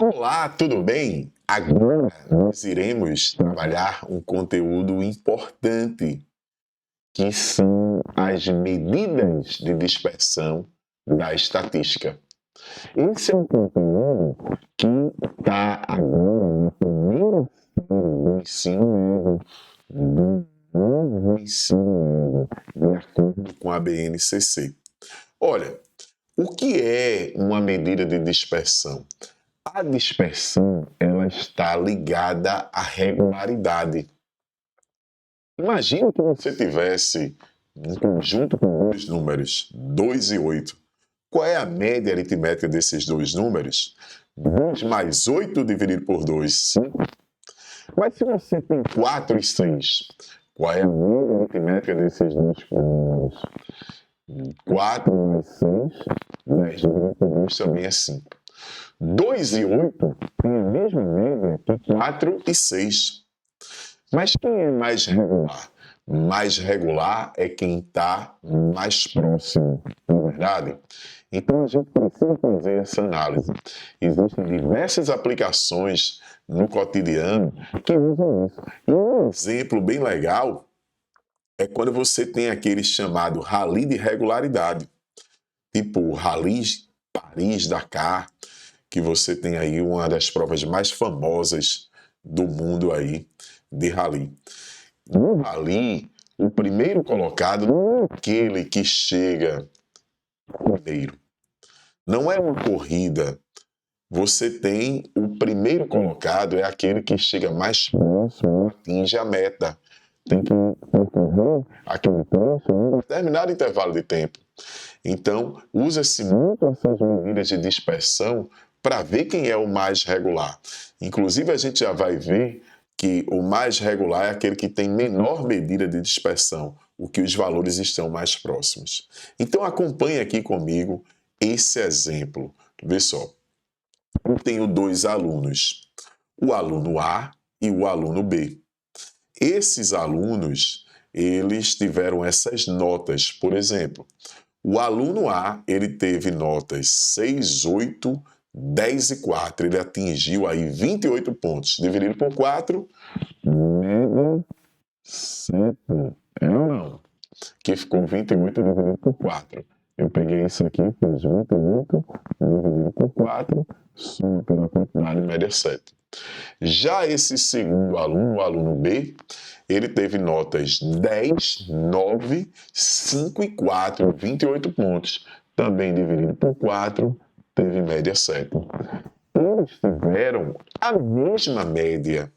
Olá, tudo bem? Agora nós iremos trabalhar um conteúdo importante, que são as medidas de dispersão da estatística. Esse é um conteúdo que está agora na primeira série do ensino médio, do novo ensino médio, de acordo com a BNCC. Olha, o que é uma medida de dispersão? A dispersão, ela está ligada à regularidade. Imagina que você tivesse um conjunto com dois números, 2 e 8. Qual é a média aritmética desses dois números? 2 mais 8 dividido por 2, 5. Mas se você tem 4 e 6, qual é a média aritmética desses dois números? 4 mais 6, 10 dividido por 2 também é 5. 2 e 8 têm a mesma média que 4 e 6. Mas quem é mais regular? Mais regular é quem está mais próximo, não é verdade? Então a gente precisa fazer essa análise. Existem diversas aplicações no cotidiano que usam isso. E um exemplo bem legal é quando você tem aquele chamado rally de regularidade, tipo o Rally Paris-Dakar, que você tem aí uma das provas mais famosas do mundo aí de rally. No rally, o primeiro colocado não é aquele que chega primeiro. Não é uma corrida. Você tem o primeiro colocado, é aquele que chega mais próximo, atinge a meta. Tem que percorrer aquele trecho em um determinado intervalo de tempo. Então, usa-se muito essas medidas de dispersão para ver quem é o mais regular. Inclusive, a gente já vai ver que o mais regular é aquele que tem menor medida de dispersão, o que os valores estão mais próximos. Então, acompanhe aqui comigo esse exemplo. Vê só, eu tenho dois alunos, o aluno A e o aluno B. Esses alunos, eles tiveram essas notas, por exemplo, o aluno A, ele teve notas 6, 8, 10 e 4. Ele atingiu aí 28 pontos. Dividido por 4, média 7. É ou não? Que ficou 28 dividido por 4. Eu peguei isso aqui, fiz 28 dividido por 4, soma pela quantidade, média 7. Já esse segundo aluno, o aluno B, ele teve notas 10, 9, 5 e 4, 28 pontos. Também dividido por 4, teve média 7. Eles tiveram a mesma média.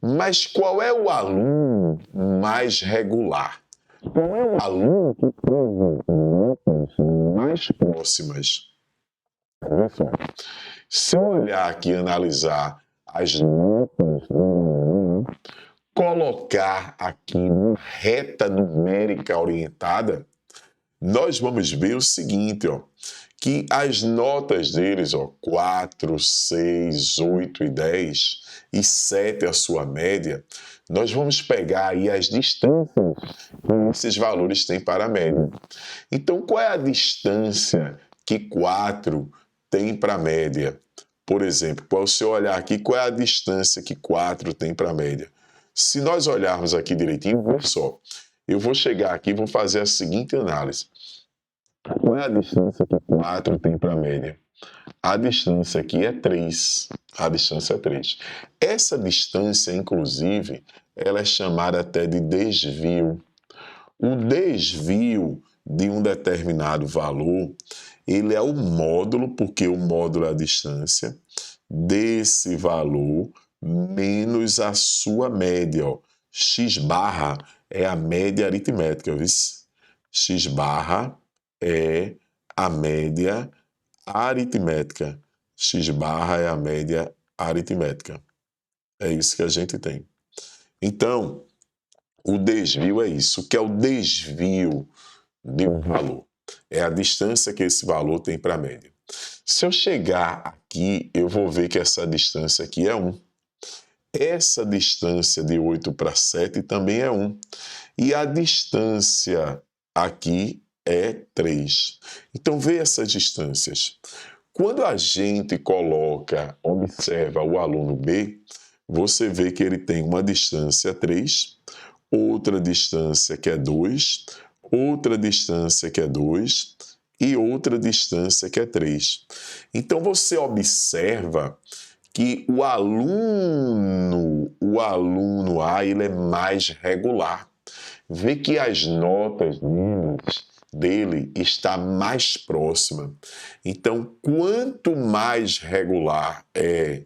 Mas qual é o aluno mais regular? Qual é o aluno que teve notas mais próximas? Olha só. Se eu olhar aqui e analisar as notas do aluno, colocar aqui uma reta numérica orientada, nós vamos ver o seguinte, ó, que as notas deles, ó, 4, 6, 8 e 10 e 7 a sua média, nós vamos pegar aí as distâncias que esses valores têm para a média. Então, qual é a distância que 4 tem para a média? Por exemplo, se eu olhar aqui, qual é a distância que 4 tem para a média? Se nós olharmos aqui direitinho, olha só, eu vou chegar aqui e vou fazer a seguinte análise. Qual é a distância que 4 tem para a média? A distância aqui é 3. A distância é 3. Essa distância, inclusive, ela é chamada até de desvio. O desvio de um determinado valor, ele é o módulo, porque o módulo é a distância, desse valor menos a sua média. Ó. X barra é a média aritmética, viu? X barra é a média aritmética. X barra é a média aritmética. É isso que a gente tem. Então, o desvio é isso. O que é o desvio de um valor? É a distância que esse valor tem para a média. Se eu chegar aqui, eu vou ver que essa distância aqui é 1. Essa distância de 8 para 7 também é 1. E a distância aqui é 3. Então, vê essas distâncias. Quando a gente observa o aluno B, você vê que ele tem uma distância 3, outra distância que é 2, outra distância que é 2 e outra distância que é 3. Então você observa que o aluno A, ele é mais regular. Vê que as notas dele está mais próxima. Então, quanto mais regular é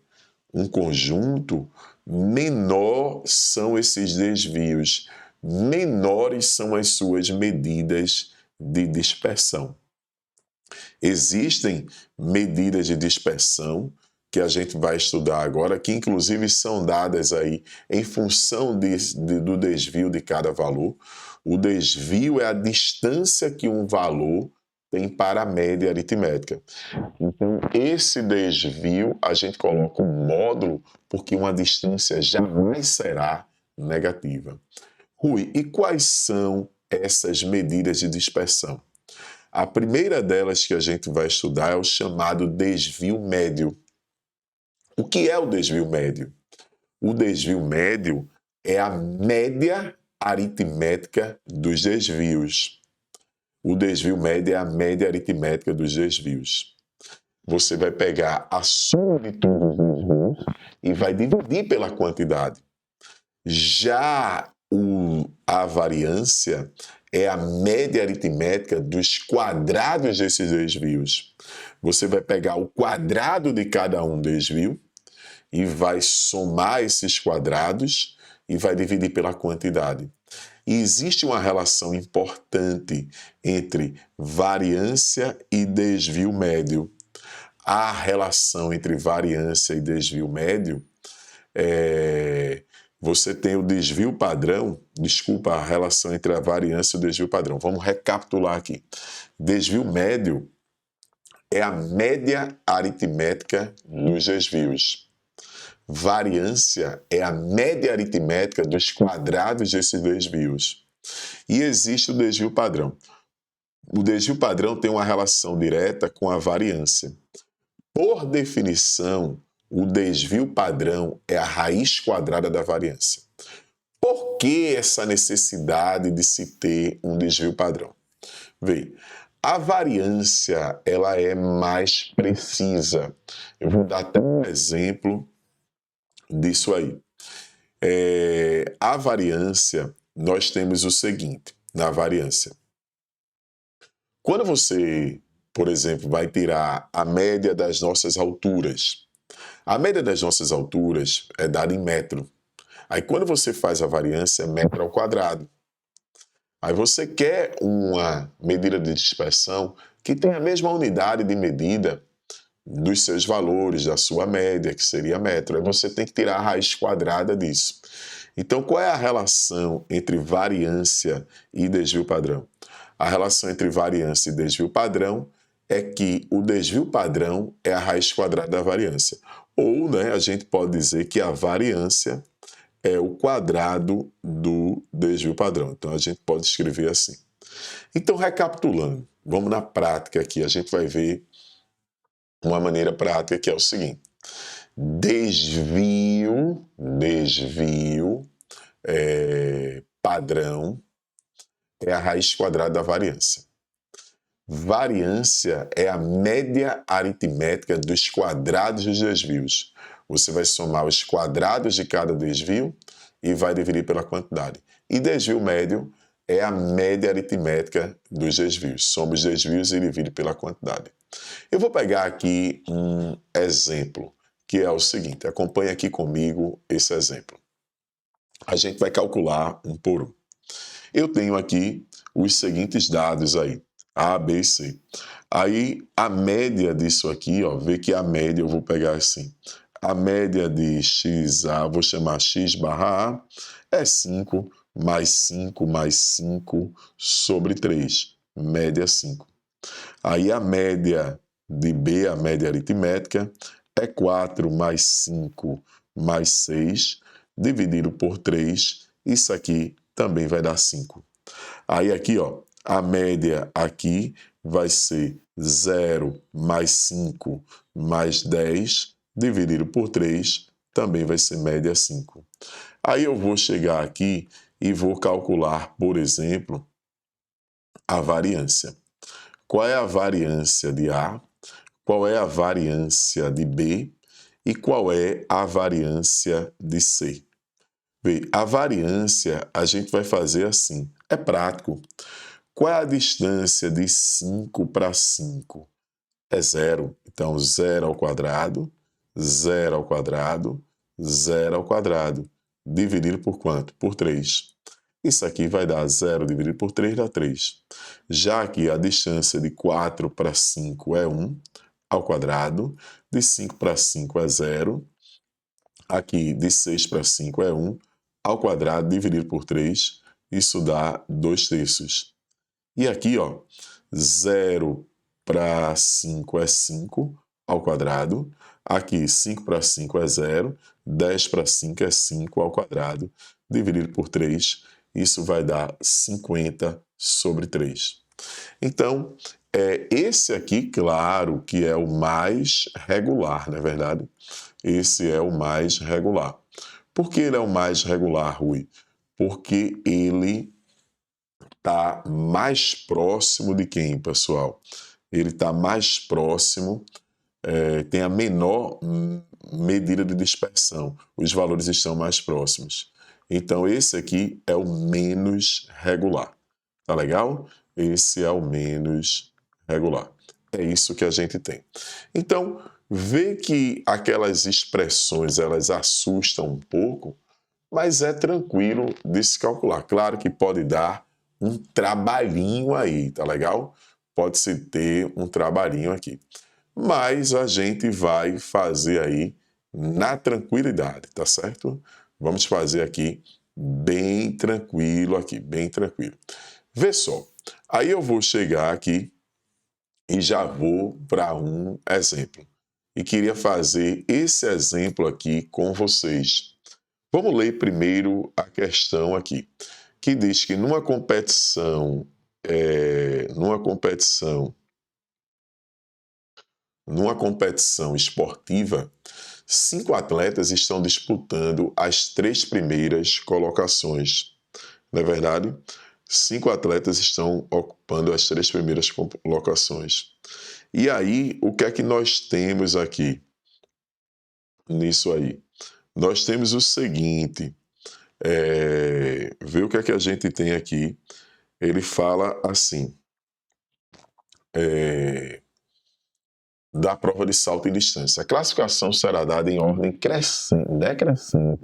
um conjunto, menor são esses desvios, menores são as suas medidas de dispersão. Existem medidas de dispersão que a gente vai estudar agora, que inclusive são dadas aí em função do desvio de cada valor. O desvio é a distância que um valor tem para a média aritmética. Então, esse desvio a gente coloca um módulo, porque uma distância jamais será negativa. Rui, e quais são essas medidas de dispersão? A primeira delas que a gente vai estudar é o chamado desvio médio. O que é o desvio médio? O desvio médio é a média aritmética dos desvios. O desvio médio é a média aritmética dos desvios. Você vai pegar a soma de todos os desvios e vai dividir pela quantidade. Já a variância é a média aritmética dos quadrados desses desvios. Você vai pegar o quadrado de cada um desvio e vai somar esses quadrados e vai dividir pela quantidade. E existe uma relação importante entre variância e desvio médio. A relação entre variância e desvio médio você tem o desvio padrão, a relação entre a variância e o desvio padrão. Vamos recapitular aqui. Desvio médio é a média aritmética dos desvios. Variância é a média aritmética dos quadrados desses desvios. E existe o desvio padrão. O desvio padrão tem uma relação direta com a variância. Por definição, o desvio padrão é a raiz quadrada da variância. Por que essa necessidade de se ter um desvio padrão? Vê, a variância ela é mais precisa. Eu vou dar até um exemplo disso aí. A variância, nós temos o seguinte, na variância. Quando você, por exemplo, vai tirar a média das nossas alturas, a média das nossas alturas é dada em metro. Aí quando você faz a variância, é metro ao quadrado. Aí você quer uma medida de dispersão que tenha a mesma unidade de medida dos seus valores, da sua média, que seria metro. Aí você tem que tirar a raiz quadrada disso. Então, qual é a relação entre variância e desvio padrão? A relação entre variância e desvio padrão é que o desvio padrão é a raiz quadrada da variância. Ou, a gente pode dizer que a variância é o quadrado do desvio padrão. Então, a gente pode escrever assim. Então, recapitulando, vamos na prática aqui. A gente vai ver uma maneira prática que é o seguinte. Desvio padrão é a raiz quadrada da variância. Variância é a média aritmética dos quadrados dos desvios. Você vai somar os quadrados de cada desvio e vai dividir pela quantidade. E desvio médio é a média aritmética dos desvios. Soma os desvios e divide pela quantidade. Eu vou pegar aqui um exemplo, que é o seguinte. Acompanhe aqui comigo esse exemplo. A gente vai calcular um por um. Eu tenho aqui os seguintes dados aí. A, B e C. Aí, a média disso aqui, vê que a média eu vou pegar assim. A média de XA, vou chamar X barra A, é 5 mais 5 mais 5 sobre 3. Média 5. Aí, a média de B, a média aritmética, é 4 mais 5 mais 6, dividido por 3. Isso aqui também vai dar 5. Aí, aqui, a média aqui vai ser 0 mais 5 mais 10 dividido por 3 também vai ser média 5. Aí eu vou chegar aqui e vou calcular, por exemplo, a variância. Qual é a variância de A? Qual é a variância de B? E qual é a variância de C? Bem, a variância a gente vai fazer assim. É prático. Qual é a distância de 5 para 5? É 0. Então, 0 ao quadrado, 0 ao quadrado, 0 ao quadrado. Dividido por quanto? Por 3. Isso aqui vai dar 0 dividido por 3 dá 3. Já que a distância de 4 para 5 é 1 ao quadrado, de 5 para 5 é 0, aqui de 6 para 5 é 1 ao quadrado dividido por 3, isso dá 2 terços. E aqui, ó, 0 para 5 é 5 ao quadrado. Aqui, 5 para 5 é 0. 10 para 5 é 5 ao quadrado. Dividido por 3, isso vai dar 50 sobre 3. Então, esse aqui, claro, que é o mais regular, não é verdade? Esse é o mais regular. Por que ele é o mais regular, Rui? Porque ele está mais próximo de quem, pessoal? Ele está mais próximo, tem a menor medida de dispersão. Os valores estão mais próximos. Então, esse aqui é o menos regular. Tá legal? Esse é o menos regular. É isso que a gente tem. Então, vê que aquelas expressões, elas assustam um pouco, mas é tranquilo de se calcular. Claro que pode dar um trabalhinho aí, tá legal? Pode-se ter um trabalhinho aqui. Mas a gente vai fazer aí na tranquilidade, tá certo? Vamos fazer aqui bem tranquilo aqui, bem tranquilo. Vê só, aí eu vou chegar aqui e já vou para um exemplo. E queria fazer esse exemplo aqui com vocês. Vamos ler primeiro a questão aqui, que diz que numa competição esportiva, 5 atletas estão disputando as 3 primeiras colocações. Não é verdade? 5 atletas estão ocupando as 3 primeiras colocações. E aí, o que é que nós temos aqui nisso aí? Nós temos o seguinte, vê o que é que a gente tem aqui. Ele fala assim, da prova de salto em distância. A classificação será dada em ordem decrescente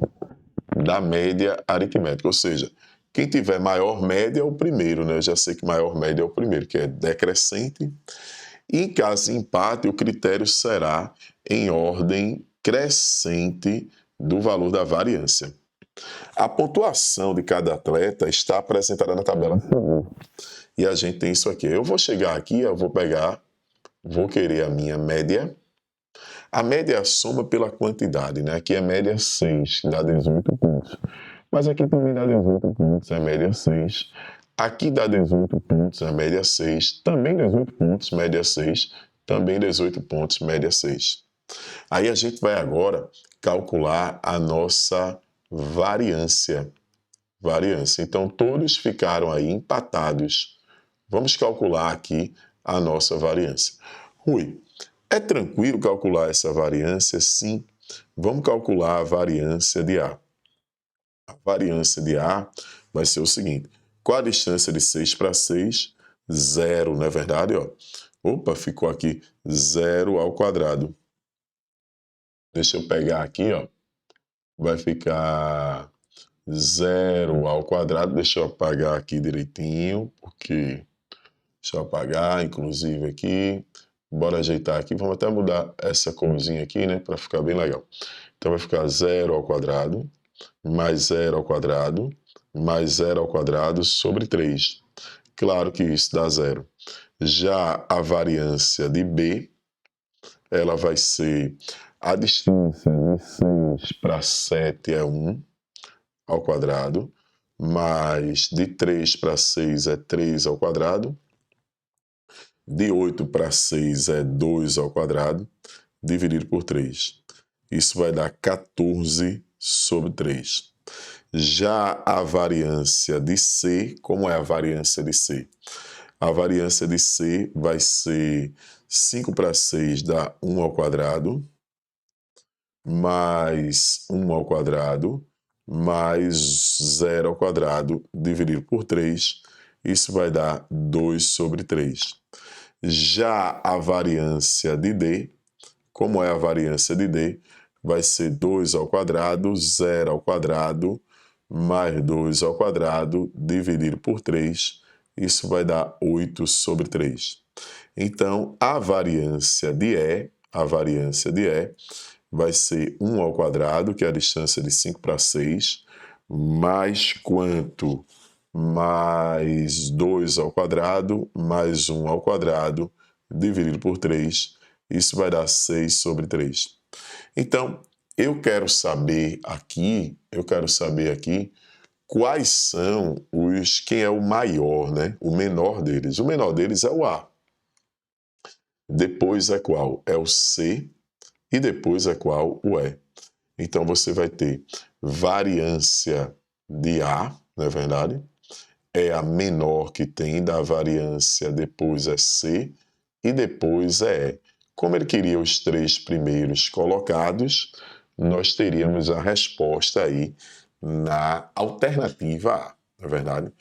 da média aritmética, ou seja, quem tiver maior média é o primeiro, né? Eu já sei que maior média é o primeiro, que é decrescente. E em caso de empate, o critério será em ordem crescente do valor da variância. A pontuação de cada atleta está apresentada na tabela. E a gente tem isso aqui. Eu vou chegar aqui, eu vou querer a minha média. A média é a soma pela quantidade, né? Aqui é média 6, que dá 18 pontos. Mas aqui também dá 18 pontos, é média 6. Aqui dá 18 pontos, é média 6. Também 18 pontos, média 6. Também 18 pontos, média 6. Aí a gente vai agora calcular a nossa variância. Então, todos ficaram aí empatados. Vamos calcular aqui a nossa variância. Rui, é tranquilo calcular essa variância? Sim. Vamos calcular a variância de A. A variância de A vai ser o seguinte. Qual a distância de 6 para 6? 0, não é verdade? Ó. Opa, ficou aqui 0 ao quadrado. Deixa eu pegar aqui, ó. Vai ficar 0 ao quadrado. Deixa eu apagar aqui direitinho, porque... Deixa eu apagar, inclusive, aqui. Bora ajeitar aqui. Vamos até mudar essa corzinha aqui, né? Para ficar bem legal. Então, vai ficar 0 ao quadrado, mais 0 ao quadrado, mais 0 ao quadrado sobre 3. Claro que isso dá 0. Já a variância de B, ela vai ser a distância de 6 para 7 é 1 ao quadrado, mais de 3 para 6 é 3 ao quadrado, de 8 para 6 é 2 ao quadrado, dividido por 3. Isso vai dar 14 sobre 3. Já a variância de C, como é a variância de C? A variância de C vai ser 5 para 6 dá 1 ao quadrado, mais 1 ao quadrado, mais 0 ao quadrado, dividido por 3. Isso vai dar 2 sobre 3. Já a variância de D, como é a variância de D? Vai ser 2 ao quadrado, 0 ao quadrado, mais 2 ao quadrado, dividido por 3. Isso vai dar 8 sobre 3. Então, a variância de E vai ser 1 ao quadrado, que é a distância de 5 para 6, mais quanto? Mais 2 ao quadrado, mais 1 ao quadrado, dividido por 3. Isso vai dar 6 sobre 3. Então, eu quero saber aqui quais são quem é o maior, né? O menor deles. O menor deles é o A. Depois é qual? É o C. E depois é qual? O E. Então, você vai ter variância de A, não é verdade? É a menor que tem da variância, depois é C e depois é E. Como ele queria os 3 primeiros colocados, nós teríamos a resposta aí na alternativa A, não é verdade?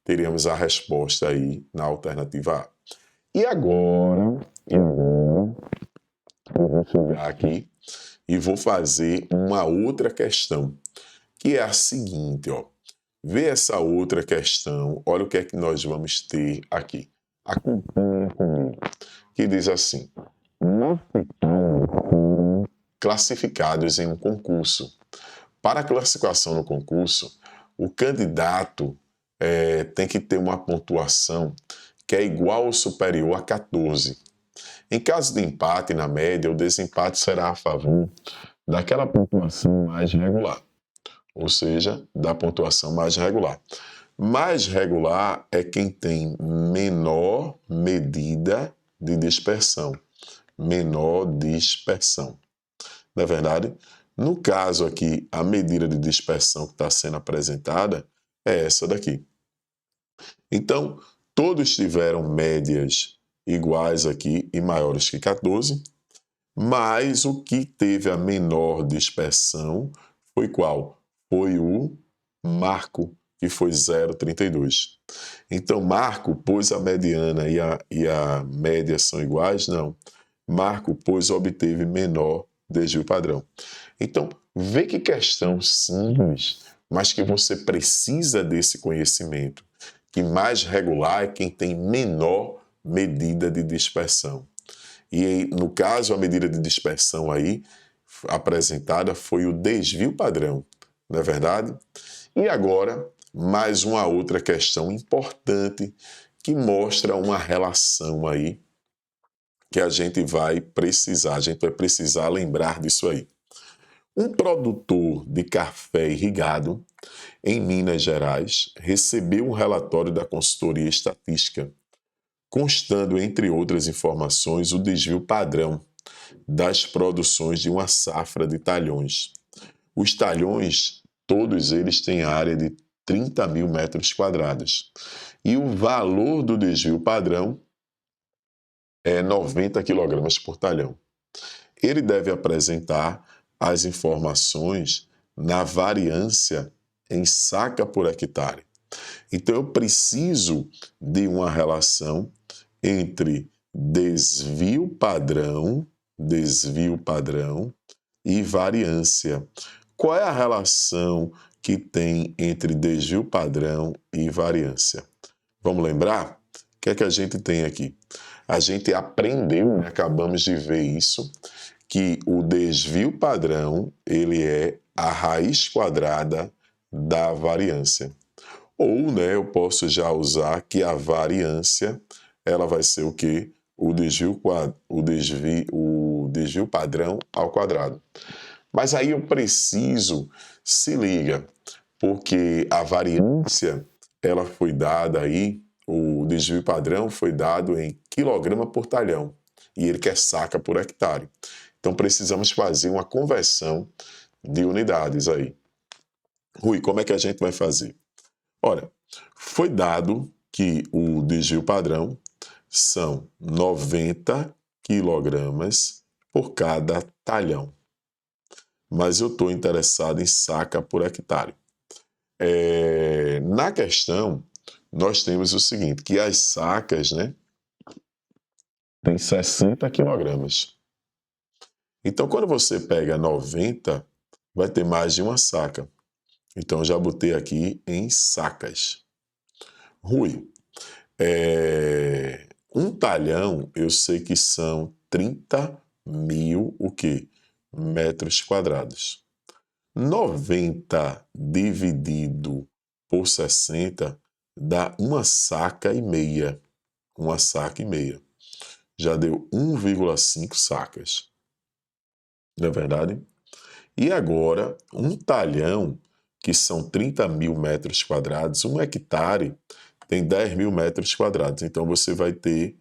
Teríamos a resposta aí na alternativa A. E agora eu vou chegar aqui e vou fazer uma outra questão, que é a seguinte, ó. Vê essa outra questão, olha o que é que nós vamos ter aqui. Acompanha comigo. Que diz assim: classificados em um concurso. Para a classificação no concurso, o candidato tem que ter uma pontuação que é igual ou superior a 14. Em caso de empate na média, o desempate será a favor daquela pontuação mais regular, ou seja, da pontuação mais regular. Mais regular é quem tem menor medida de dispersão. Menor dispersão. Não é verdade? No caso aqui, a medida de dispersão que está sendo apresentada é essa daqui. Então, todos tiveram médias iguais aqui e maiores que 14, mas o que teve a menor dispersão foi qual? Foi o Marco, que foi 0,32. Então, Marco, pois a mediana e a média são iguais? Não. Marco, pois obteve menor desvio padrão. Então, vê que questão simples, mas que você precisa desse conhecimento, que mais regular é quem tem menor medida de dispersão. E no caso, a medida de dispersão aí apresentada foi o desvio padrão, não é verdade? E agora, mais uma outra questão importante que mostra uma relação aí que a gente vai precisar lembrar disso aí. Um produtor de café irrigado em Minas Gerais recebeu um relatório da consultoria estatística, constando, entre outras informações, o desvio padrão das produções de uma safra de talhões. Os talhões, todos eles têm área de 30 mil metros quadrados. E o valor do desvio padrão é 90 kg por talhão. Ele deve apresentar as informações na variância em saca por hectare. Então, eu preciso de uma relação entre desvio padrão e variância. Qual é a relação que tem entre desvio padrão e variância? Vamos lembrar? O que é que a gente tem aqui? A gente aprendeu, né? Acabamos de ver isso, que o desvio padrão ele é a raiz quadrada da variância. Ou, né, eu posso já usar que a variância ela vai ser o quê? O desvio padrão ao quadrado. Mas aí eu preciso, se liga, porque a variância ela foi dada aí, o desvio padrão foi dado em quilograma por talhão e ele quer saca por hectare. Então precisamos fazer uma conversão de unidades aí. Rui, como é que a gente vai fazer? Olha, foi dado que o desvio padrão são 90 quilogramas por cada talhão. Mas eu estou interessado em saca por hectare. Na questão, nós temos o seguinte, que as sacas, né, tem 60 quilogramas. Então, quando você pega 90, vai ter mais de uma saca. Então, eu já botei aqui em sacas. Rui, um talhão, eu sei que são 30.000, o quê? Metros quadrados. 90 dividido por 60 dá uma saca e meia. Uma saca e meia. Já deu 1,5 sacas. Não é verdade? E agora, um talhão, que são 30.000 metros quadrados, um hectare tem 10.000 metros quadrados. Então, você vai ter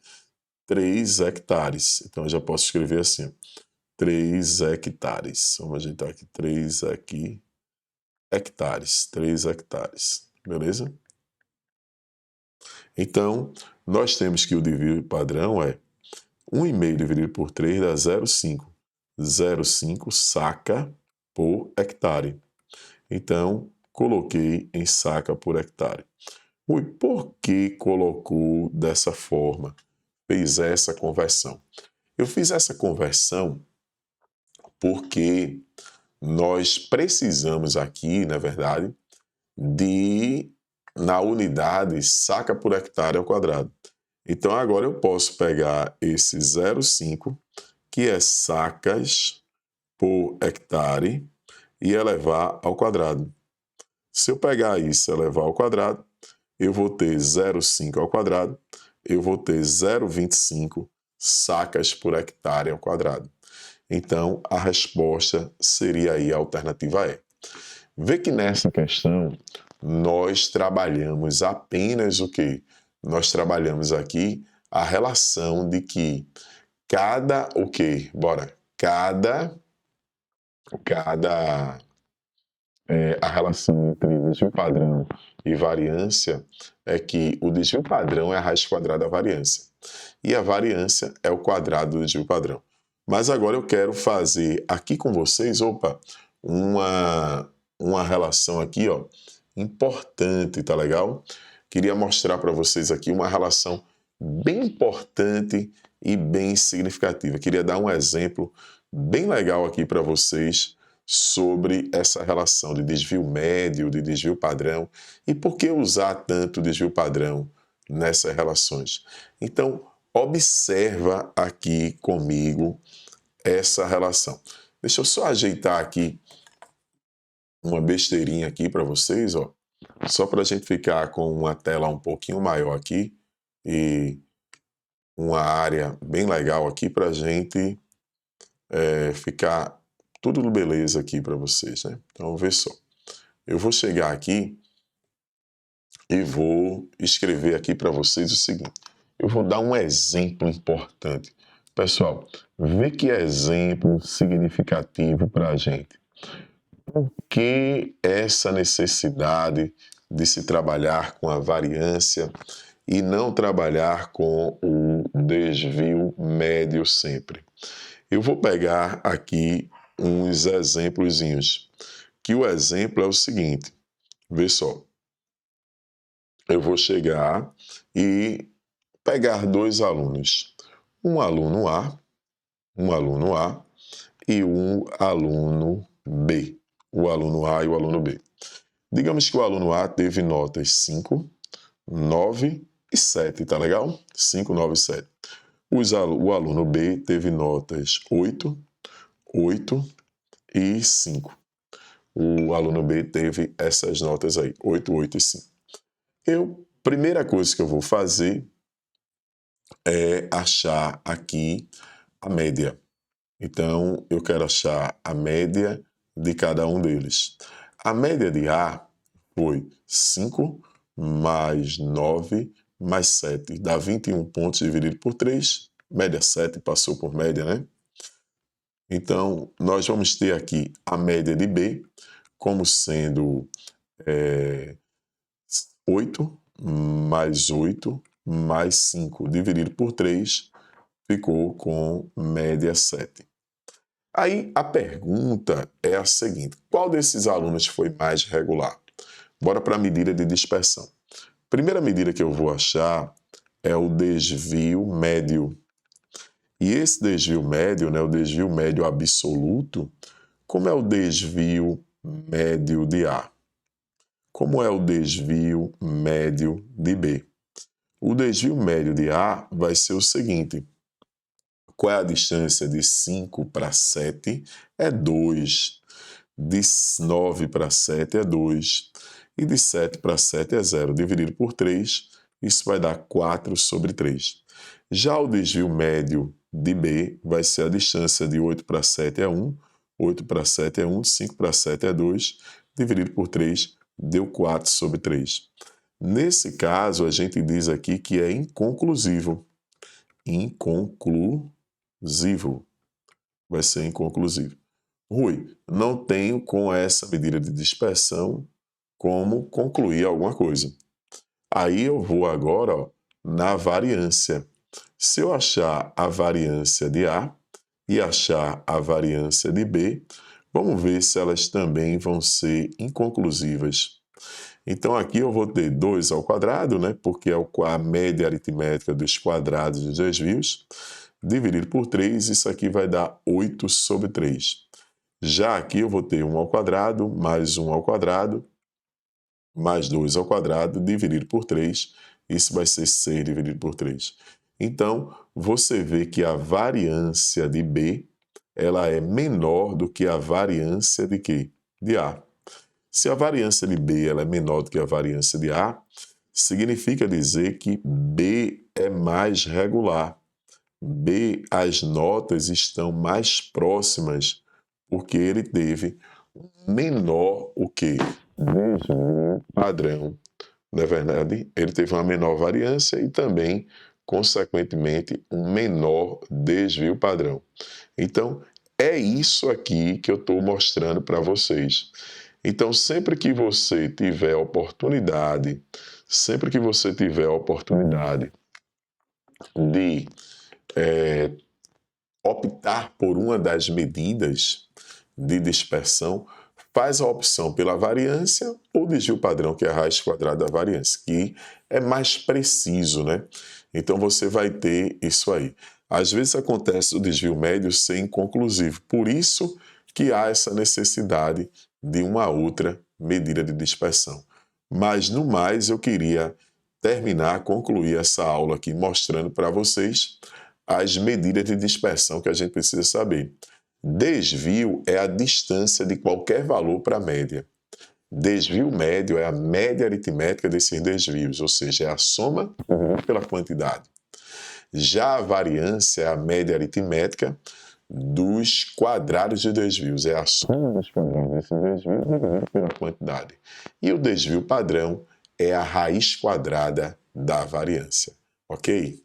3 hectares. Então, eu já posso escrever assim, 3 hectares. Vamos ajeitar aqui, 3 aqui, hectares, 3 hectares. Beleza? Então, nós temos que o desvio padrão é 1,5 dividido por 3 dá 0,5. 0,5 saca por hectare. Então, coloquei em saca por hectare. Ui, por que colocou dessa forma? Fez essa conversão. Eu fiz essa conversão porque nós precisamos aqui, na verdade, na unidade, saca por hectare ao quadrado. Então, agora eu posso pegar esse 0,5, que é sacas por hectare, e elevar ao quadrado. Se eu pegar isso e elevar ao quadrado, eu vou ter 0,5 ao quadrado, eu vou ter 0,25 sacas por hectare ao quadrado. Então, a resposta seria aí a alternativa E. Vê que nessa questão, nós trabalhamos apenas o quê? Nós trabalhamos aqui a relação de que o quê? Bora. A relação entre desvio padrão e variância é que o desvio padrão é a raiz quadrada da variância. E a variância é o quadrado do desvio padrão. Mas agora eu quero fazer aqui com vocês, uma relação aqui, ó, importante, tá legal? Queria mostrar para vocês aqui uma relação bem importante e bem significativa. Queria dar um exemplo bem legal aqui para vocês sobre essa relação de desvio médio, de desvio padrão e por que usar tanto desvio padrão nessas relações. Então, observa aqui comigo essa relação. Deixa eu só ajeitar aqui uma besteirinha aqui para vocês, ó, só para a gente ficar com uma tela um pouquinho maior aqui e uma área bem legal aqui para a gente ficar tudo beleza aqui para vocês, né? Então, vê só. Eu vou chegar aqui e vou escrever aqui para vocês o seguinte. Eu vou dar um exemplo importante. Pessoal, vê que exemplo significativo para a gente. Por que essa necessidade de se trabalhar com a variância e não trabalhar com o desvio médio sempre? Eu vou pegar aqui uns exemplozinhos, que o exemplo é o seguinte, vê só. Eu vou chegar e pegar dois alunos, um aluno A e um aluno B, o aluno A e o aluno B. Digamos que o aluno A teve notas 5, 9 e 7, tá legal? 5, 9 e 7. O aluno B teve notas 8, 8 e 5. O aluno B teve essas notas aí, 8, 8 e 5. Primeira coisa que eu vou fazer é achar aqui a média. Então, eu quero achar a média de cada um deles. A média de A foi 5 mais 9 mais 7 dá 21 pontos dividido por 3. Média 7 passou por média, né? Então, nós vamos ter aqui a média de B como sendo 8 mais 8 mais 5 dividido por 3 ficou com média 7. Aí a pergunta é a seguinte: qual desses alunos foi mais regular? Bora para a medida de dispersão. Primeira medida que eu vou achar é o desvio médio. E esse desvio médio, né, o desvio médio absoluto, como é o desvio médio de A? Como é o desvio médio de B? O desvio médio de A vai ser o seguinte: qual é a distância de 5 para 7? É 2. De 9 para 7 é 2. E de 7 para 7 é 0. Dividido por 3, isso vai dar 4 sobre 3. Já o desvio médio de B vai ser a distância de 8 para 7 é 1. 8 para 7 é 1. 5 para 7 é 2. Dividido por 3, deu 4 sobre 3. Nesse caso, a gente diz aqui que é inconclusivo. Inconclusivo. Vai ser inconclusivo. Rui, não tenho com essa medida de dispersão como concluir alguma coisa. Aí eu vou agora, ó, na variância. Se eu achar a variância de A e achar a variância de B, vamos ver se elas também vão ser inconclusivas. Então aqui eu vou ter 2 ao quadrado, né, porque é a média aritmética dos quadrados dos desvios, dividido por 3, isso aqui vai dar 8 sobre 3. Já aqui eu vou ter 1 ao quadrado, mais 1 ao quadrado, mais 2 ao quadrado, dividido por 3. Isso vai ser 6 dividido por 3. Então, você vê que a variância de B ela é menor do que a variância de quê? De A. Se a variância de B ela é menor do que a variância de A, significa dizer que B é mais regular. B, as notas estão mais próximas porque ele teve menor o quê? Desvio padrão. Não é verdade? Ele teve uma menor variância e também, consequentemente, um menor desvio padrão. Então, é isso aqui que eu estou mostrando para vocês. Então, sempre que você tiver oportunidade de optar por uma das medidas de dispersão, faz a opção pela variância ou desvio padrão, que é a raiz quadrada da variância, que é mais preciso, né? Então você vai ter isso aí. Às vezes acontece o desvio médio ser inconclusivo, por isso que há essa necessidade de uma outra medida de dispersão. Mas no mais eu queria concluir essa aula aqui mostrando para vocês as medidas de dispersão que a gente precisa saber. Desvio é a distância de qualquer valor para a média. Desvio médio é a média aritmética desses desvios, ou seja, é a soma pela quantidade. Já a variância é a média aritmética dos quadrados de desvios, é a soma dos quadrados desses desvios pela quantidade. E o desvio padrão é a raiz quadrada da variância, ok?